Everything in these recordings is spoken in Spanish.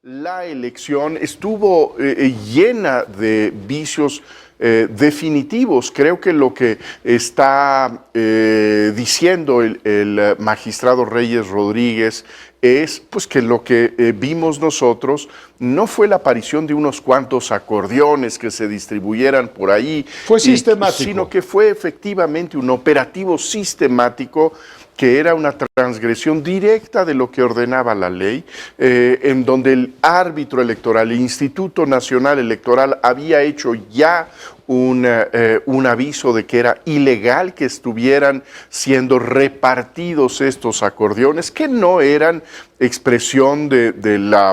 La elección estuvo llena de vicios definitivos. Creo que lo que está diciendo el magistrado Reyes Rodríguez es pues, que lo que vimos nosotros no fue la aparición de unos cuantos acordeones que se distribuyeran por ahí, fue sistemático, sino que fue efectivamente un operativo sistemático que era una transgresión directa de lo que ordenaba la ley, en donde el árbitro electoral, el Instituto Nacional Electoral, había hecho ya un aviso de que era ilegal que estuvieran siendo repartidos estos acordeones, que no eran expresión de la,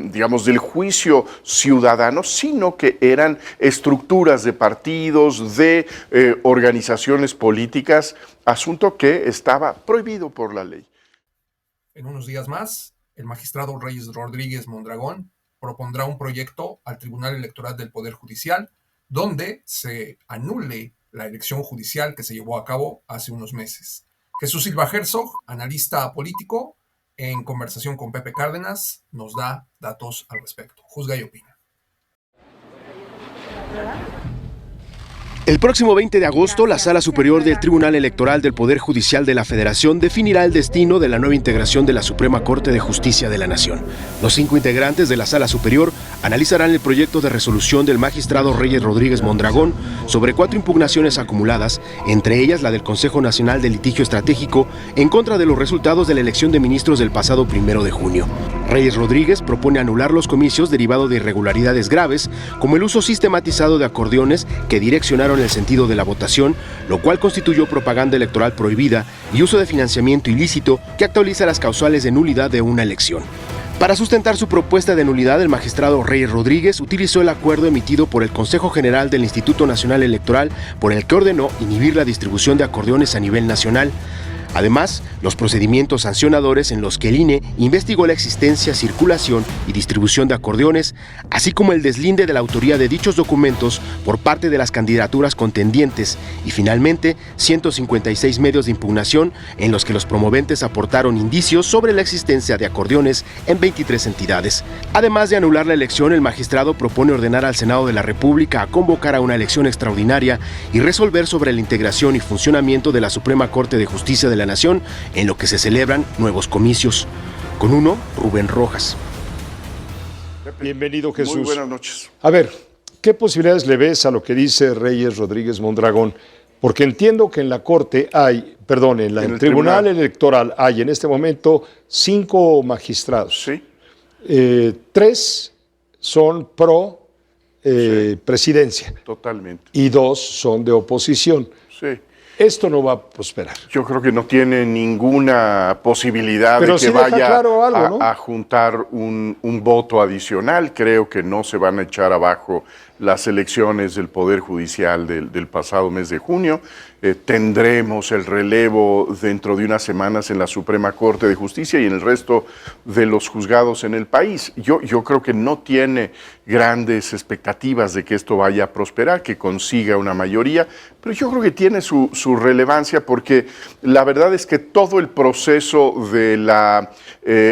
digamos, del juicio ciudadano, sino que eran estructuras de partidos, de organizaciones políticas, asunto que estaba prohibido por la ley. En unos días más, el magistrado Reyes Rodríguez Mondragón propondrá un proyecto al Tribunal Electoral del Poder Judicial donde se anule la elección judicial que se llevó a cabo hace unos meses. Jesús Silva Herzog, analista político, en conversación con Pepe Cárdenas, nos da datos al respecto. Juzga y opina. El próximo 20 de agosto, la Sala Superior del Tribunal Electoral del Poder Judicial de la Federación definirá el destino de la nueva integración de la Suprema Corte de Justicia de la Nación. Los 5 integrantes de la Sala Superior analizarán el proyecto de resolución del magistrado Reyes Rodríguez Mondragón sobre 4 impugnaciones acumuladas, entre ellas la del Consejo Nacional de Litigio Estratégico en contra de los resultados de la elección de ministros del pasado 1 de junio. Reyes Rodríguez propone anular los comicios derivado de irregularidades graves, como el uso sistematizado de acordeones que direccionaron el sentido de la votación, lo cual constituyó propaganda electoral prohibida y uso de financiamiento ilícito que actualiza las causales de nulidad de una elección. Para sustentar su propuesta de nulidad, el magistrado Reyes Rodríguez utilizó el acuerdo emitido por el Consejo General del Instituto Nacional Electoral, por el que ordenó inhibir la distribución de acordeones a nivel nacional. Además, los procedimientos sancionadores en los que el INE investigó la existencia, circulación y distribución de acordeones, así como el deslinde de la autoría de dichos documentos por parte de las candidaturas contendientes y finalmente 156 medios de impugnación en los que los promoventes aportaron indicios sobre la existencia de acordeones en 23 entidades. Además de anular la elección, el magistrado propone ordenar al Senado de la República a convocar a una elección extraordinaria y resolver sobre la integración y funcionamiento de la Suprema Corte de Justicia de la Nación, en lo que se celebran nuevos comicios. Con uno, Rubén Rojas. Bienvenido, Jesús. Muy buenas noches. A ver, ¿qué posibilidades le ves a lo que dice Reyes Rodríguez Mondragón? Porque entiendo que en la Corte hay, perdón, en el Tribunal Electoral hay en este momento 5 magistrados. Sí. 3 son pro Sí. presidencia. Totalmente. Y 2 son de oposición. Sí. Esto no va a prosperar. Yo creo que no tiene ninguna posibilidad Pero de que sí deja vaya claro algo, ¿no? a juntar un voto adicional. Creo que no se van a echar abajo las elecciones del Poder Judicial del pasado mes de junio. Tendremos el relevo dentro de unas semanas en la Suprema Corte de Justicia y en el resto de los juzgados en el país. Yo creo que no tiene grandes expectativas de que esto vaya a prosperar, que consiga una mayoría, pero yo creo que tiene su relevancia porque la verdad es que todo el proceso de la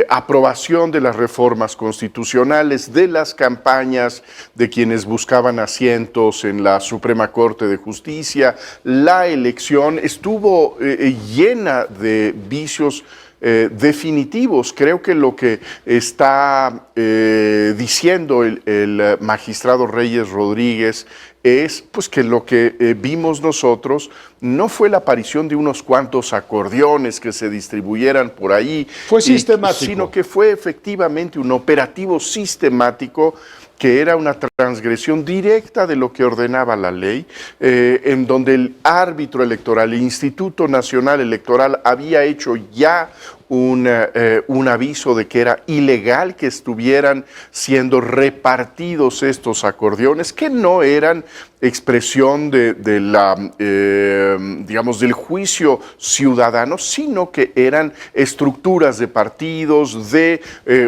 aprobación de las reformas constitucionales, de las campañas de quienes buscaban asientos en la Suprema Corte de Justicia, la elección estuvo llena de vicios definitivos. Creo que lo que está diciendo el magistrado Reyes Rodríguez es pues, que lo que vimos nosotros no fue la aparición de unos cuantos acordeones que se distribuyeran por ahí, Fue sistemático, sino que fue efectivamente un operativo sistemático que era una transgresión directa de lo que ordenaba la ley, en donde el árbitro electoral, el Instituto Nacional Electoral, había hecho ya un aviso de que era ilegal que estuvieran siendo repartidos estos acordeones, que no eran expresión de la, digamos, del juicio ciudadano, sino que eran estructuras de partidos, de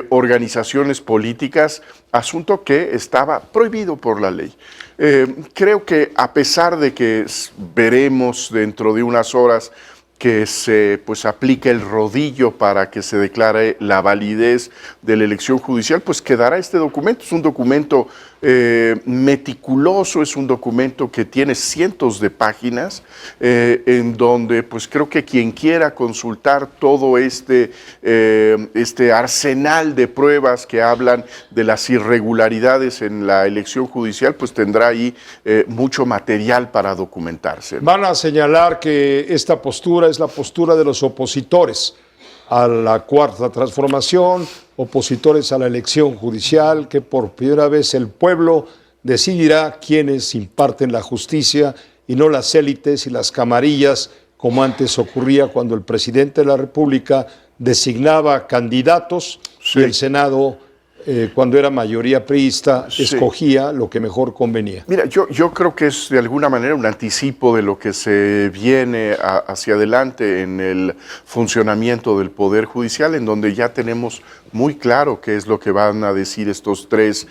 organizaciones políticas, asunto que estaba prohibido por la ley. Creo que a pesar de que veremos dentro de unas horas que se pues aplique el rodillo para que se declare la validez de la elección judicial, pues quedará este documento. Es un documento meticuloso, es un documento que tiene cientos de páginas, en donde pues creo que quien quiera consultar todo este arsenal de pruebas que hablan de las irregularidades en la elección judicial, pues tendrá ahí mucho material para documentarse, ¿no? Van a señalar que esta postura es la postura de los opositores a la Cuarta Transformación, opositores a la elección judicial, que por primera vez el pueblo decidirá quiénes imparten la justicia y no las élites y las camarillas, como antes ocurría cuando el presidente de la República designaba candidatos y el Senado, cuando era mayoría priista, escogía lo que mejor convenía. Mira, yo creo que es de alguna manera un anticipo de lo que se viene hacia adelante en el funcionamiento del Poder Judicial, en donde ya tenemos muy claro qué es lo que van a decir estos tres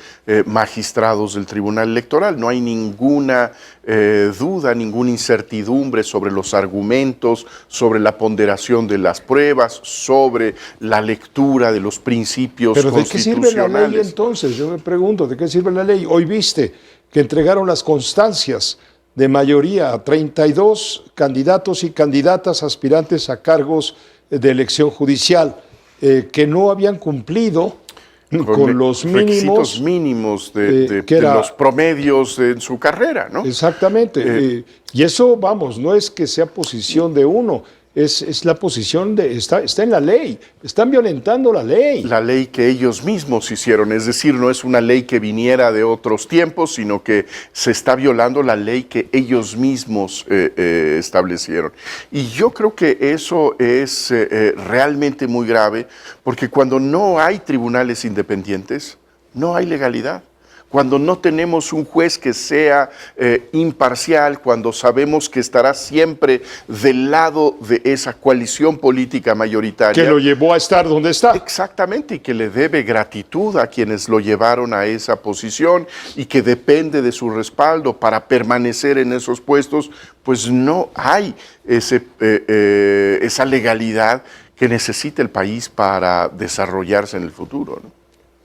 magistrados del Tribunal Electoral. No hay ninguna duda, ninguna incertidumbre sobre los argumentos, sobre la ponderación de las pruebas, sobre la lectura de los principios constitucionales. ¿Pero de qué sirve la ley entonces? Yo me pregunto, ¿de qué sirve la ley? Hoy viste que entregaron las constancias de mayoría a 32 candidatos y candidatas aspirantes a cargos de elección judicial que no habían cumplido con los requisitos mínimos de los promedios en su carrera, ¿no? Exactamente. Y eso, vamos, no es que sea posición de uno, es la posición está en la ley. Están violentando la ley. La ley que ellos mismos hicieron, es decir, no es una ley que viniera de otros tiempos, sino que se está violando la ley que ellos mismos establecieron. Y yo creo que eso es realmente muy grave, porque cuando no hay tribunales independientes, no hay legalidad. Cuando no tenemos un juez que sea imparcial, cuando sabemos que estará siempre del lado de esa coalición política mayoritaria. Que lo llevó a estar donde está. Exactamente, y que le debe gratitud a quienes lo llevaron a esa posición y que depende de su respaldo para permanecer en esos puestos, pues no hay esa legalidad que necesita el país para desarrollarse en el futuro, ¿no?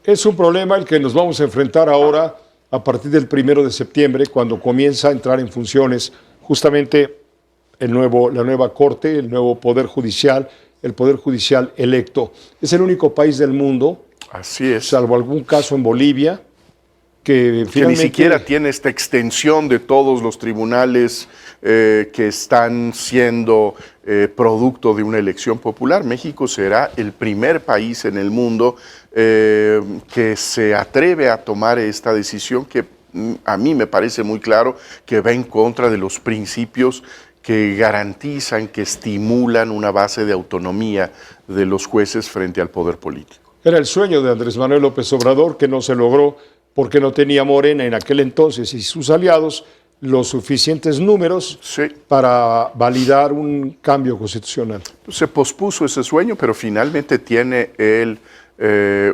Es un problema el que nos vamos a enfrentar ahora a partir del 1 de septiembre, cuando comienza a entrar en funciones justamente la nueva Corte, el nuevo Poder Judicial, el Poder Judicial electo. Es el único país del mundo, así es, salvo algún caso en Bolivia, que ni siquiera tiene esta extensión de todos los tribunales que están siendo producto de una elección popular. México será el primer país en el mundo que se atreve a tomar esta decisión que a mí me parece muy claro que va en contra de los principios que garantizan, que estimulan una base de autonomía de los jueces frente al poder político. Era el sueño de Andrés Manuel López Obrador, que no se logró porque no tenía Morena en aquel entonces y sus aliados los suficientes números para validar un cambio constitucional. Se pospuso ese sueño, pero finalmente tiene él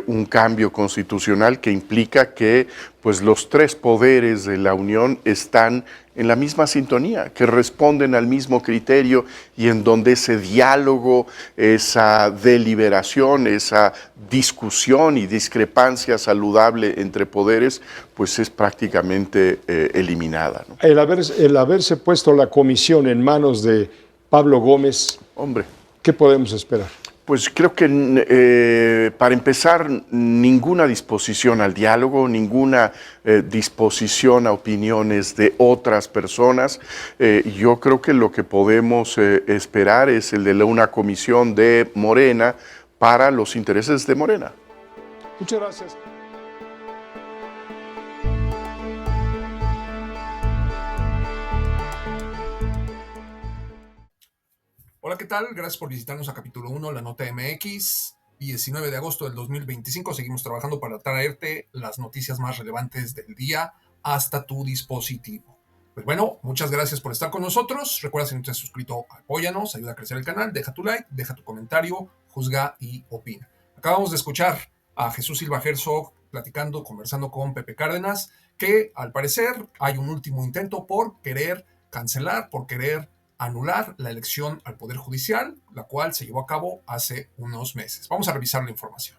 un cambio constitucional que implica que pues, los tres poderes de la Unión están en la misma sintonía, que responden al mismo criterio y en donde ese diálogo, esa deliberación, esa discusión y discrepancia saludable entre poderes, pues es prácticamente eliminada, ¿no? El haberse puesto la comisión en manos de Pablo Gómez, hombre, ¿qué podemos esperar? Pues creo que para empezar, ninguna disposición al diálogo, ninguna disposición a opiniones de otras personas. Yo creo que lo que podemos esperar es el de una comisión de Morena para los intereses de Morena. Muchas gracias. Hola, ¿qué tal? Gracias por visitarnos a Capítulo 1, La Nota MX. 19 de agosto del 2025. Seguimos trabajando para traerte las noticias más relevantes del día hasta tu dispositivo. Pues bueno, muchas gracias por estar con nosotros. Recuerda, si no te has suscrito, apóyanos, ayuda a crecer el canal, deja tu like, deja tu comentario, juzga y opina. Acabamos de escuchar a Jesús Silva Herzog conversando con Pepe Cárdenas, que al parecer hay un último intento por querer cancelar, por querer anular la elección al Poder Judicial, la cual se llevó a cabo hace unos meses. Vamos a revisar la información.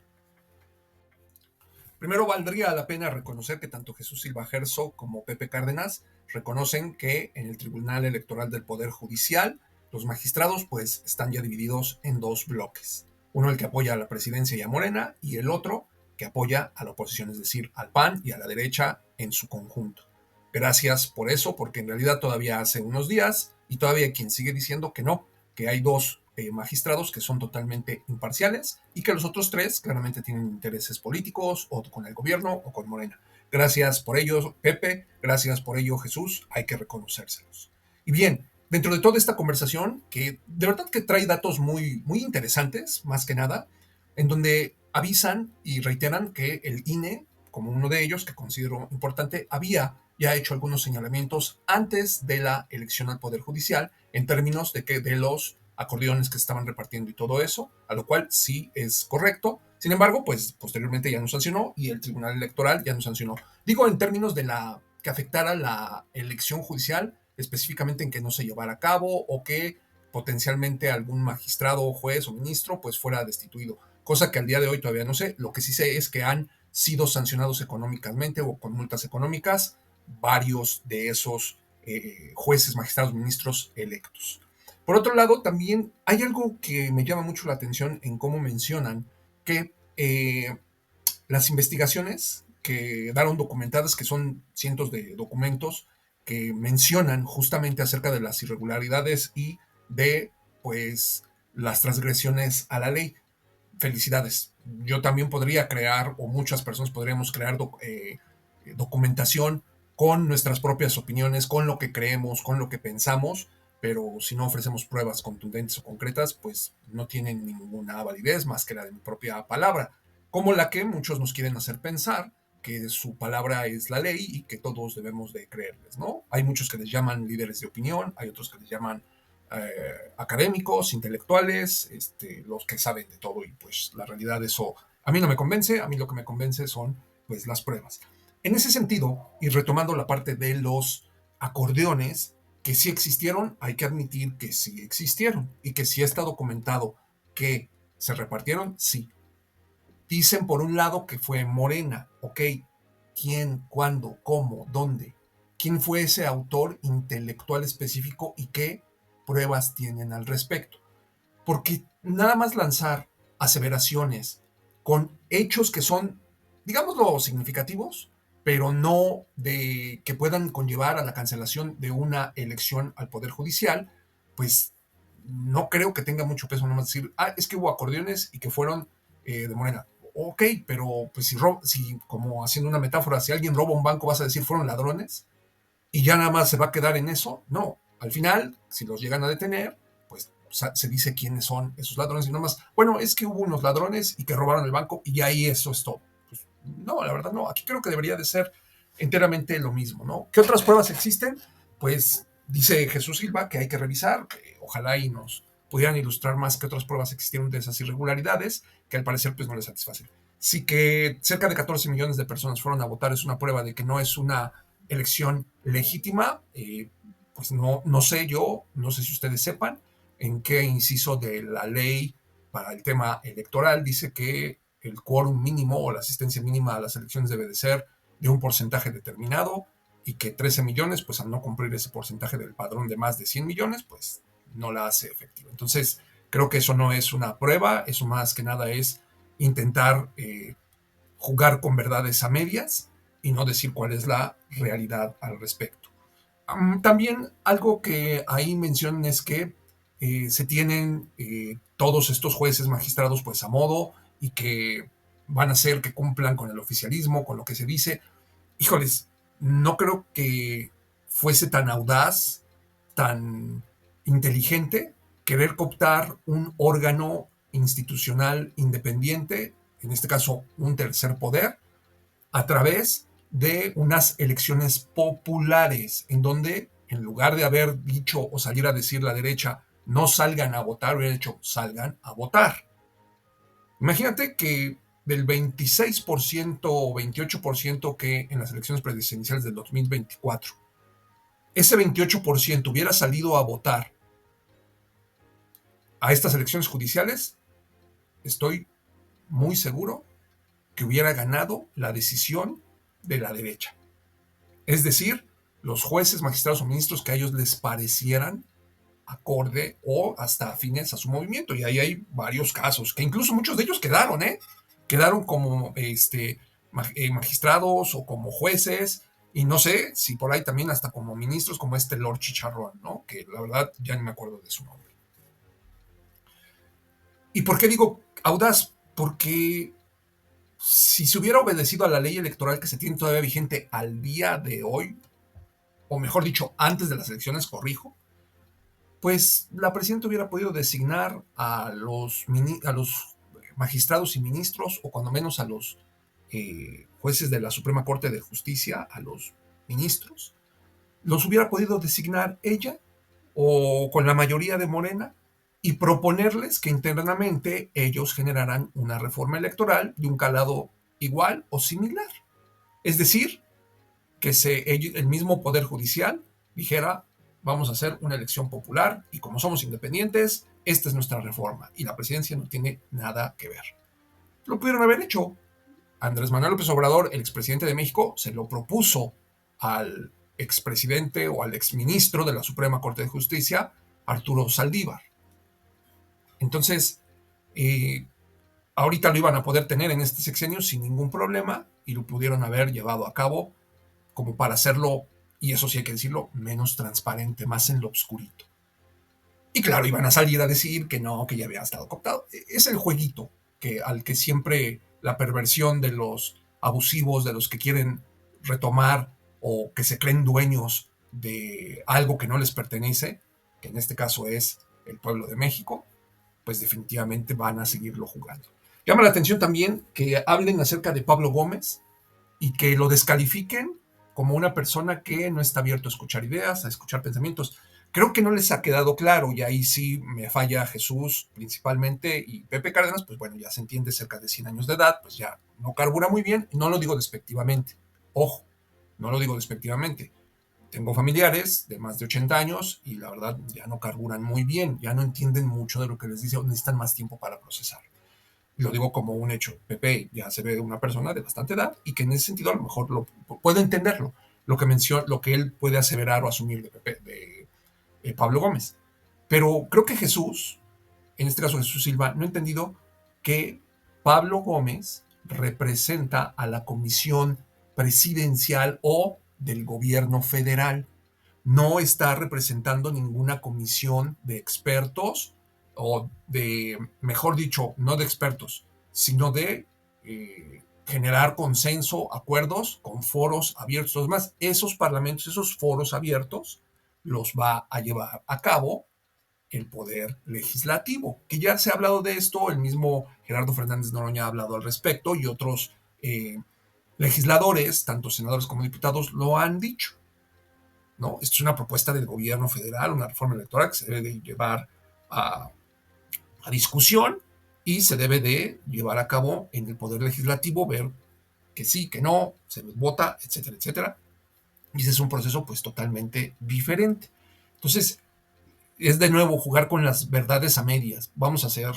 Primero, valdría la pena reconocer que tanto Jesús Silva Herzog como Pepe Cárdenas reconocen que en el Tribunal Electoral del Poder Judicial los magistrados pues están ya divididos en dos bloques. Uno el que apoya a la presidencia y a Morena, y el otro que apoya a la oposición, es decir, al PAN y a la derecha en su conjunto. Gracias por eso, porque en realidad todavía hace unos días, y todavía hay quien sigue diciendo que no, que hay dos magistrados que son totalmente imparciales y que los otros tres claramente tienen intereses políticos o con el gobierno o con Morena. Gracias por ello, Pepe, gracias por ello, Jesús, hay que reconocérselos. Y bien, dentro de toda esta conversación, que de verdad que trae datos muy, muy interesantes, más que nada, en donde avisan y reiteran que el INE, como uno de ellos, que considero importante, había ya hecho algunos señalamientos antes de la elección al Poder Judicial en términos de que de los acordeones que estaban repartiendo y todo eso, a lo cual sí es correcto. Sin embargo, pues posteriormente ya no sancionó y el Tribunal Electoral ya no sancionó. Digo en términos de la que afectara la elección judicial, específicamente en que no se llevara a cabo o que potencialmente algún magistrado, juez o ministro pues fuera destituido, cosa que al día de hoy todavía no sé. Lo que sí sé es que han sido sancionados económicamente o con multas económicas varios de esos jueces, magistrados, ministros electos. Por otro lado, también hay algo que me llama mucho la atención en cómo mencionan que las investigaciones que quedaron documentadas, que son cientos de documentos que mencionan justamente acerca de las irregularidades y de pues las transgresiones a la ley. Felicidades. Yo también podría crear, o muchas personas podríamos crear documentación con nuestras propias opiniones, con lo que creemos, con lo que pensamos, pero si no ofrecemos pruebas contundentes o concretas, pues no tienen ninguna validez más que la de mi propia palabra, como la que muchos nos quieren hacer pensar que su palabra es la ley y que todos debemos de creerles, ¿no? Hay muchos que les llaman líderes de opinión, hay otros que les llaman académicos, intelectuales, los que saben de todo, y pues la realidad eso a mí no me convence. A mí lo que me convence son pues las pruebas. En ese sentido, y retomando la parte de los acordeones, que sí existieron, hay que admitir que sí existieron y que sí está documentado que se repartieron, sí. Dicen por un lado que fue Morena, ok, ¿quién, cuándo, cómo, dónde? ¿Quién fue ese autor intelectual específico y qué pruebas tienen al respecto? Porque nada más lanzar aseveraciones con hechos que son, digámoslo, significativos, pero no de que puedan conllevar a la cancelación de una elección al Poder Judicial, pues no creo que tenga mucho peso nomás decir, es que hubo acordeones y que fueron de Morena. Ok, pero pues si, como haciendo una metáfora, si alguien roba un banco, vas a decir fueron ladrones y ya nada más se va a quedar en eso. No, al final, si los llegan a detener, pues se dice quiénes son esos ladrones y nada más, bueno, es que hubo unos ladrones y que robaron el banco y ahí eso es todo. Pues, no, la verdad no, aquí creo que debería de ser enteramente lo mismo, ¿no? ¿Qué otras pruebas existen? Pues dice Jesús Silva que hay que revisar, ojalá y nos pudieran ilustrar más qué otras pruebas existieron de esas irregularidades, que al parecer pues no les satisfacen. Sí que cerca de 14 millones de personas fueron a votar, es una prueba de que no es una elección legítima. Pues no sé yo, no sé si ustedes sepan en qué inciso de la ley para el tema electoral dice que el quórum mínimo o la asistencia mínima a las elecciones debe de ser de un porcentaje determinado y que 13 millones, pues al no cumplir ese porcentaje del padrón de más de 100 millones, pues no la hace efectiva. Entonces, creo que eso no es una prueba, eso más que nada es intentar jugar con verdades a medias y no decir cuál es la realidad al respecto. También algo que ahí mencionan es que se tienen todos estos jueces magistrados pues a modo y que van a hacer que cumplan con el oficialismo, con lo que se dice. Híjoles, no creo que fuese tan audaz, tan inteligente querer cooptar un órgano institucional independiente, en este caso un tercer poder, a través de unas elecciones populares, en donde en lugar de haber dicho o salir a decir la derecha, no salgan a votar, hubiera dicho, salgan a votar. Imagínate que del 26% o 28% que en las elecciones presidenciales del 2024, ese 28% hubiera salido a votar a estas elecciones judiciales, estoy muy seguro que hubiera ganado la decisión de la derecha. Es decir, los jueces, magistrados o ministros que a ellos les parecieran acorde o hasta afines a su movimiento. Y ahí hay varios casos, que incluso muchos de ellos quedaron, quedaron como magistrados o como jueces, y no sé si por ahí también hasta como ministros, como Lord Chicharrón, ¿no? Que la verdad ya ni me acuerdo de su nombre. ¿Y por qué digo audaz? Porque si se hubiera obedecido a la ley electoral que se tiene todavía vigente al día de hoy, o mejor dicho, antes de las elecciones, corrijo, pues la presidenta hubiera podido designar a los magistrados y ministros, o cuando menos a los jueces de la Suprema Corte de Justicia, a los ministros, los hubiera podido designar ella o con la mayoría de Morena y proponerles que internamente ellos generaran una reforma electoral de un calado igual o similar. Es decir, que el mismo Poder Judicial dijera: vamos a hacer una elección popular y como somos independientes, esta es nuestra reforma y la presidencia no tiene nada que ver. Lo pudieron haber hecho. Andrés Manuel López Obrador, el expresidente de México, se lo propuso al expresidente o al exministro de la Suprema Corte de Justicia, Arturo Saldívar. Entonces, ahorita lo iban a poder tener en este sexenio sin ningún problema y lo pudieron haber llevado a cabo como para hacerlo, y eso sí hay que decirlo, menos transparente, más en lo obscurito. Y claro, iban a salir a decir que no, que ya había estado cooptado. Es el jueguito al que siempre la perversión de los abusivos, de los que quieren retomar o que se creen dueños de algo que no les pertenece, que en este caso es el pueblo de México, pues definitivamente van a seguirlo jugando. Llama la atención también que hablen acerca de Pablo Gómez y que lo descalifiquen como una persona que no está abierto a escuchar ideas, a escuchar pensamientos. Creo que no les ha quedado claro, y ahí sí me falla Jesús principalmente, y Pepe Cárdenas, pues bueno, ya se entiende, cerca de 100 años de edad, pues ya no carbura muy bien. No lo digo despectivamente, ojo, no lo digo despectivamente. Tengo familiares de más de 80 años y la verdad ya no carburan muy bien, ya no entienden mucho de lo que les dice o necesitan más tiempo para procesar. Lo digo como un hecho. Pepe ya se ve una persona de bastante edad y que en ese sentido a lo mejor puede entenderlo, lo que él puede aseverar o asumir de Pepe, de Pablo Gómez. Pero creo que Jesús, en este caso Jesús Silva, no ha entendido que Pablo Gómez representa a la comisión presidencial o del gobierno federal. No está representando ninguna comisión de expertos o mejor dicho, no de expertos, sino de generar consenso, acuerdos con foros abiertos. Además, esos parlamentos, esos foros abiertos, los va a llevar a cabo el Poder Legislativo, que ya se ha hablado de esto, el mismo Gerardo Fernández Noroña ha hablado al respecto y otros legisladores, tanto senadores como diputados, lo han dicho, ¿no? Esto es una propuesta del gobierno federal, una reforma electoral que se debe de llevar a discusión y se debe de llevar a cabo en el Poder Legislativo, ver que sí, que no, se vota, etcétera, etcétera. Y ese es un proceso pues totalmente diferente. Entonces, es de nuevo jugar con las verdades a medias. Vamos a ser,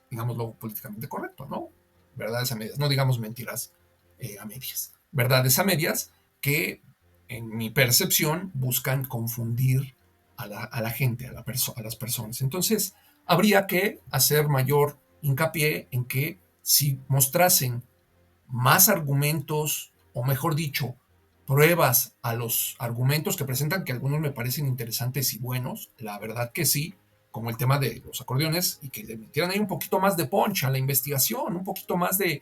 digámoslo, políticamente correcto, ¿no? Verdades a medias, no digamos mentiras a medias. Verdades a medias que, en mi percepción, buscan confundir a la gente, a las personas. Entonces, habría que hacer mayor hincapié en que si mostrasen más argumentos, o mejor dicho, pruebas a los argumentos que presentan, que algunos me parecen interesantes y buenos, la verdad que sí, como el tema de los acordeones, y que le metieran ahí un poquito más de punch a la investigación, un poquito más de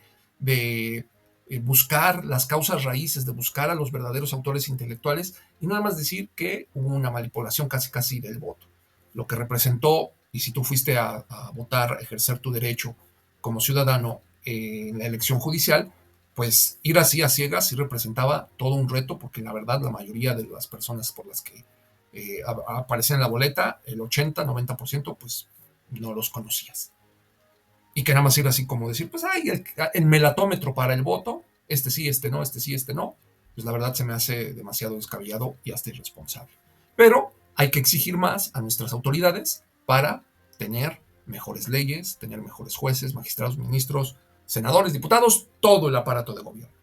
buscar las causas raíces, de buscar a los verdaderos autores intelectuales, y nada más decir que hubo una manipulación casi del voto. Lo que representó, y si tú fuiste a votar, a ejercer tu derecho como ciudadano en la elección judicial, pues ir así a ciegas sí representaba todo un reto, porque la verdad la mayoría de las personas por las que aparecían en la boleta, el 80-90%, pues no los conocías. Y que nada más ir así como decir, pues hay el melatómetro para el voto, este sí, este no, este sí, este no, pues la verdad se me hace demasiado descabellado y hasta irresponsable. Pero hay que exigir más a nuestras autoridades para tener mejores leyes, tener mejores jueces, magistrados, ministros, senadores, diputados, todo el aparato de gobierno.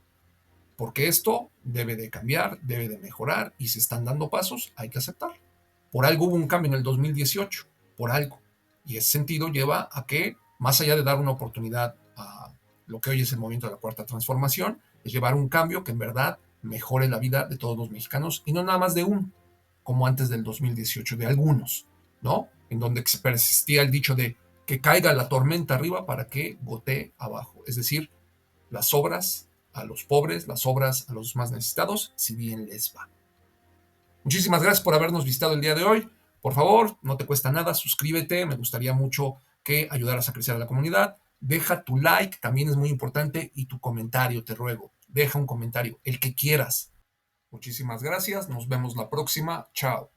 Porque esto debe de cambiar, debe de mejorar y se están dando pasos, hay que aceptarlo. Por algo hubo un cambio en el 2018, por algo. Y ese sentido lleva a que, más allá de dar una oportunidad a lo que hoy es el movimiento de la Cuarta Transformación, es llevar un cambio que en verdad mejore la vida de todos los mexicanos y no nada más de uno, como antes del 2018, de algunos, ¿no? En donde persistía el dicho de que caiga la tormenta arriba para que gotee abajo. Es decir, las obras a los pobres, las obras a los más necesitados, si bien les va. Muchísimas gracias por habernos visitado el día de hoy. Por favor, no te cuesta nada, suscríbete. Me gustaría mucho que ayudaras a crecer a la comunidad. Deja tu like, también es muy importante, y tu comentario, te ruego. Deja un comentario, el que quieras. Muchísimas gracias. Nos vemos la próxima. Chao.